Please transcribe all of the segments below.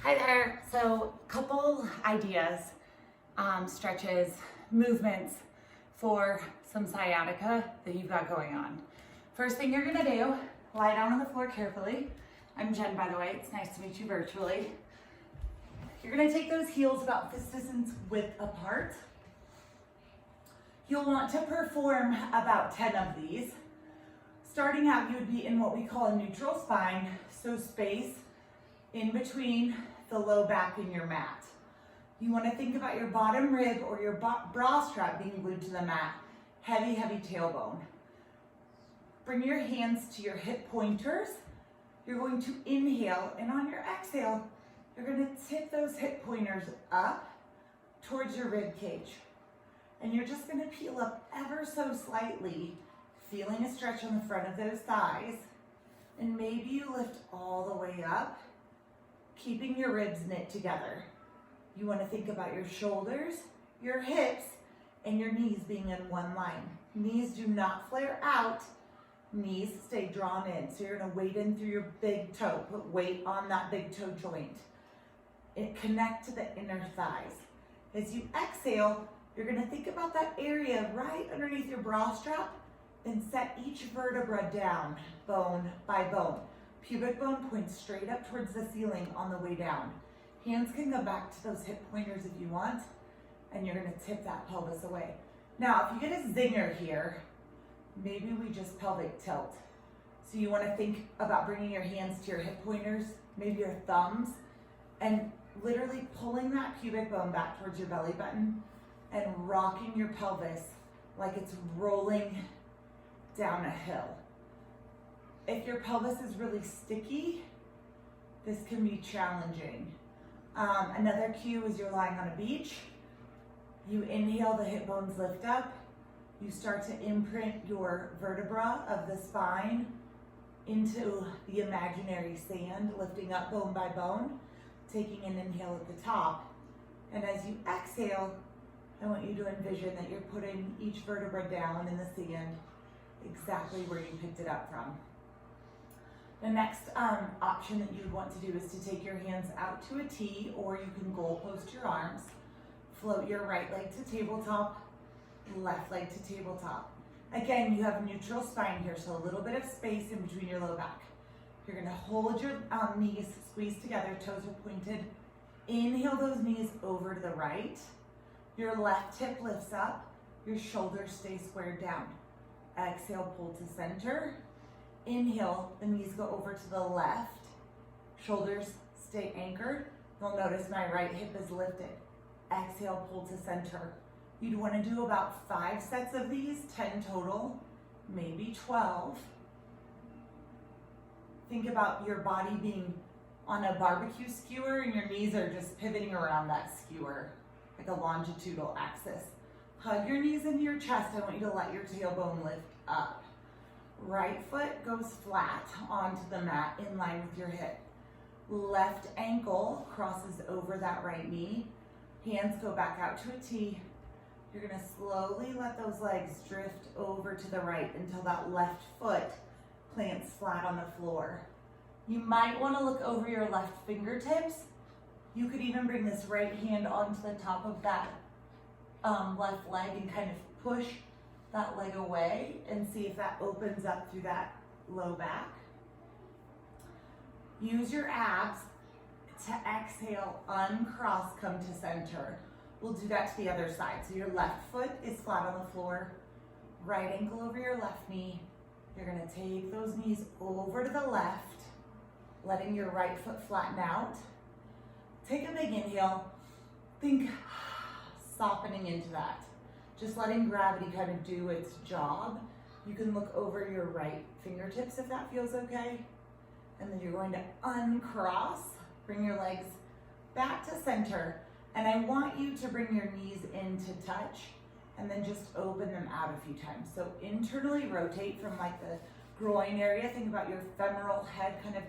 Hi there. So, couple ideas, stretches, movements for some sciatica that you've got going on. First thing you're gonna do, lie down on the floor carefully. I'm Jen, by the way. It's nice to meet you virtually. You're gonna take those heels about this distance width apart. You'll want to perform about 10 of these. Starting out, you would be in what we call a neutral spine, so space in between the low back and your mat. You want to think about your bottom rib or your bra strap being glued to the mat. Heavy, heavy tailbone. Bring your hands to your hip pointers. You're going to inhale, and on your exhale, you're going to tip those hip pointers up towards your rib cage. And you're just going to peel up ever so slightly, feeling a stretch on the front of those thighs. And maybe you lift all the way up, keeping your ribs knit together. You want to think about your shoulders, your hips, and your knees being in one line. Knees do not flare out. Knees stay drawn in. So you're going to weight in through your big toe. Put weight on that big toe joint. Connect to the inner thighs. As you exhale, you're going to think about that area right underneath your bra strap and set each vertebra down, bone by bone. Pubic bone points straight up towards the ceiling on the way down. Hands can go back to those hip pointers if you want, and you're gonna tip that pelvis away. Now, if you get a zinger here, maybe we just pelvic tilt. So you wanna think about bringing your hands to your hip pointers, maybe your thumbs, and literally pulling that pubic bone back towards your belly button and rocking your pelvis like it's rolling down a hill. If your pelvis is really sticky, this can be challenging. Another cue is you're lying on a beach. You inhale, the hip bones lift up. You start to imprint your vertebra of the spine into the imaginary sand, lifting up bone by bone, taking an inhale at the top. And as you exhale, I want you to envision that you're putting each vertebra down in the sand exactly where you picked it up from. The next option that you'd want to do is to take your hands out to a T, or you can goal post your arms. Float your right leg to tabletop, left leg to tabletop. Again, you have neutral spine here, so a little bit of space in between your low back. You're gonna hold your knees squeezed together, toes are pointed. Inhale those knees over to the right. Your left hip lifts up, your shoulders stay squared down. Exhale, pull to center. Inhale, the knees go over to the left. Shoulders stay anchored. You'll notice my right hip is lifted. Exhale, pull to center. You'd want to do about 5 sets of these, 10 total, maybe 12. Think about your body being on a barbecue skewer and your knees are just pivoting around that skewer, like a longitudinal axis. Hug your knees into your chest. I want you to let your tailbone lift up. Right foot goes flat onto the mat in line with your hip. Left ankle crosses over that right knee. Hands go back out to a T. You're gonna slowly let those legs drift over to the right until that left foot plants flat on the floor. You might wanna look over your left fingertips. You could even bring this right hand onto the top of that left leg and kind of push that leg away and see if that opens up through that low back. Use your abs to exhale, uncross, come to center. We'll do that to the other side. So your left foot is flat on the floor, right ankle over your left knee. You're gonna take those knees over to the left, letting your right foot flatten out. Take a big inhale, think softening into that. Just letting gravity kind of do its job. You can look over your right fingertips if that feels okay. And then you're going to uncross, bring your legs back to center. And I want you to bring your knees in to touch and then just open them out a few times. So internally rotate from like the groin area. Think about your femoral head kind of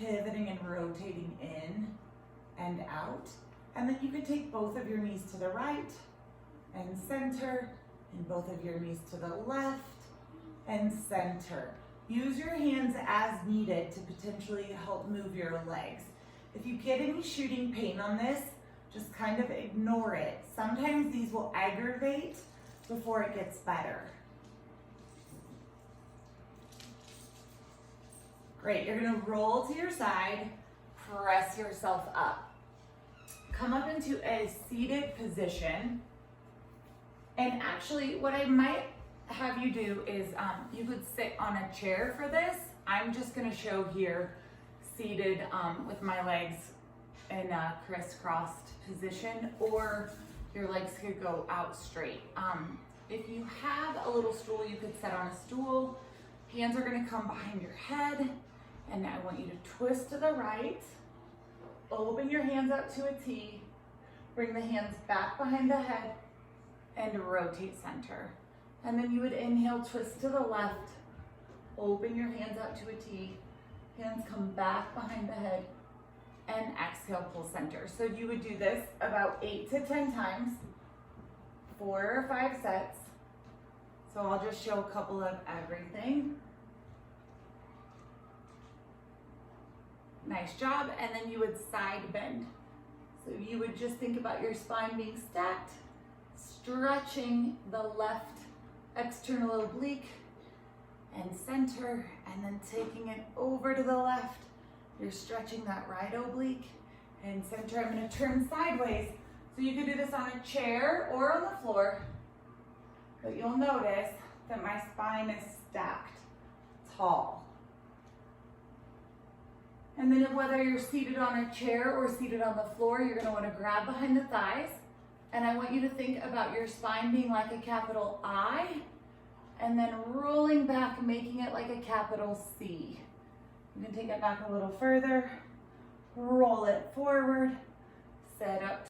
pivoting and rotating in and out. And then you can take both of your knees to the right and center, and both of your knees to the left and center. Use your hands as needed to potentially help move your legs. If you get any shooting pain on this, just kind of ignore it. Sometimes these will aggravate before it gets better. Great, you're gonna roll to your side, press yourself up. Come up into a seated position. And actually, what I might have you do is you could sit on a chair for this. I'm just gonna show here seated with my legs in a crisscrossed position, or your legs could go out straight. If you have a little stool, you could sit on a stool. Hands are gonna come behind your head, and I want you to twist to the right, open your hands up to a T, bring the hands back behind the head, and rotate center. And then you would inhale, twist to the left, open your hands out to a T, hands come back behind the head, and exhale, pull center. So you would do this about 8 to 10 times, 4 or 5 sets. So I'll just show a couple of everything. Nice job. And then you would side bend. So you would just think about your spine being stacked, stretching the left external oblique and center, and then taking it over to the left. You're stretching that right oblique and center. I'm going to turn sideways. So you could do this on a chair or on the floor, but you'll notice that my spine is stacked tall. And then whether you're seated on a chair or seated on the floor, you're going to want to grab behind the thighs. And I want you to think about your spine being like a capital I, and then rolling back, making it like a capital C. You can take it back a little further, roll it forward,